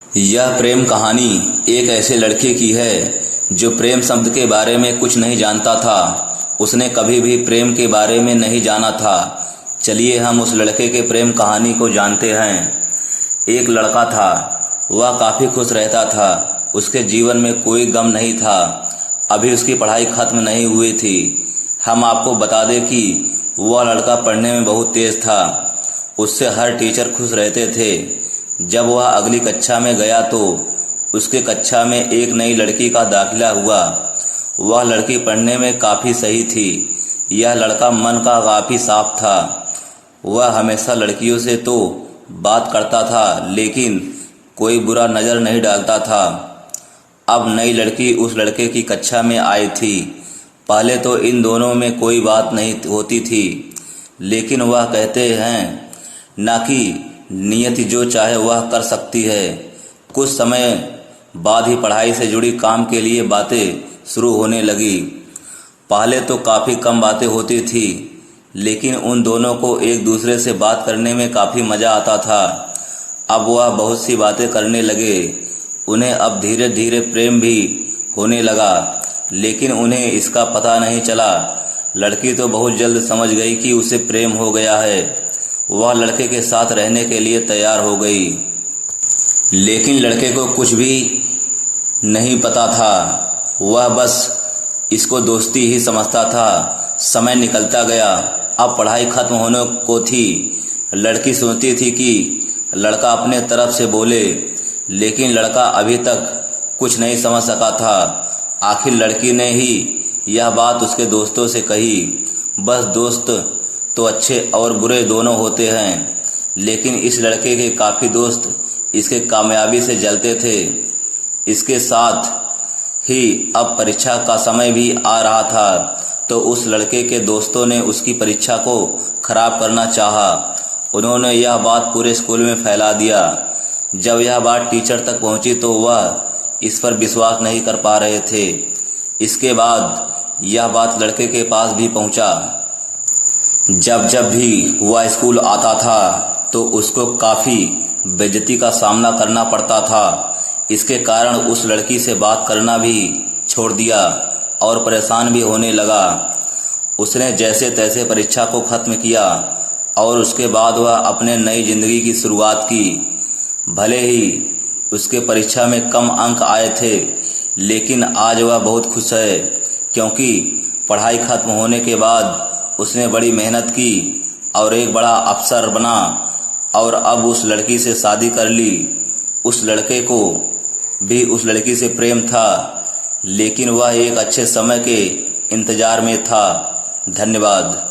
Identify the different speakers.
Speaker 1: यह प्रेम कहानी एक ऐसे लड़के की है जो प्रेम शब्द के बारे में कुछ नहीं जानता था। उसने कभी भी प्रेम के बारे में नहीं जाना था। चलिए हम उस लड़के के प्रेम कहानी को जानते हैं। एक लड़का था, वह काफ़ी खुश रहता था। उसके जीवन में कोई गम नहीं था। अभी उसकी पढ़ाई खत्म नहीं हुई थी। हम आपको बता दें कि वह लड़का पढ़ने में बहुत तेज था। उससे हर टीचर खुश रहते थे। जब वह अगली कक्षा में गया तो उसके कक्षा में एक नई लड़की का दाखिला हुआ। वह लड़की पढ़ने में काफ़ी सही थी। यह लड़का मन का काफ़ी साफ था। वह हमेशा लड़कियों से तो बात करता था, लेकिन कोई बुरा नज़र नहीं डालता था। अब नई लड़की उस लड़के की कक्षा में आई थी। पहले तो इन दोनों में कोई बात नहीं होती थी, लेकिन वह कहते हैं ना कि नियति जो चाहे वह कर सकती है। कुछ समय बाद ही पढ़ाई से जुड़ी काम के लिए बातें शुरू होने लगी। पहले तो काफ़ी कम बातें होती थी, लेकिन उन दोनों को एक दूसरे से बात करने में काफ़ी मज़ा आता था। अब वह बहुत सी बातें करने लगे। उन्हें अब धीरे धीरे प्रेम भी होने लगा, लेकिन उन्हें इसका पता नहीं चला। लड़की तो बहुत जल्द समझ गई कि उसे प्रेम हो गया है। वह लड़के के साथ रहने के लिए तैयार हो गई, लेकिन लड़के को कुछ भी नहीं पता था। वह बस इसको दोस्ती ही समझता था। समय निकलता गया। अब पढ़ाई खत्म होने को थी। लड़की सोचती थी कि लड़का अपने तरफ से बोले, लेकिन लड़का अभी तक कुछ नहीं समझ सका था। आखिर लड़की ने ही यह बात उसके दोस्तों से कही। बस दोस्त तो अच्छे और बुरे दोनों होते हैं, लेकिन इस लड़के के काफ़ी दोस्त इसके कामयाबी से जलते थे। इसके साथ ही अब परीक्षा का समय भी आ रहा था, तो उस लड़के के दोस्तों ने उसकी परीक्षा को खराब करना चाहा। उन्होंने यह बात पूरे स्कूल में फैला दिया। जब यह बात टीचर तक पहुंची तो वह इस पर विश्वास नहीं कर पा रहे थे। इसके बाद यह बात लड़के के पास भी पहुंचा। जब जब भी वह स्कूल आता था तो उसको काफ़ी बेइज्जती का सामना करना पड़ता था। इसके कारण उस लड़की से बात करना भी छोड़ दिया और परेशान भी होने लगा। उसने जैसे तैसे परीक्षा को ख़त्म किया और उसके बाद वह अपने नई ज़िंदगी की शुरुआत की। भले ही उसके परीक्षा में कम अंक आए थे, लेकिन आज वह बहुत खुश है, क्योंकि पढ़ाई खत्म होने के बाद उसने बड़ी मेहनत की और एक बड़ा अफसर बना और अब उस लड़की से शादी कर ली। उस लड़के को भी उस लड़की से प्रेम था, लेकिन वह एक अच्छे समय के इंतज़ार में था। धन्यवाद।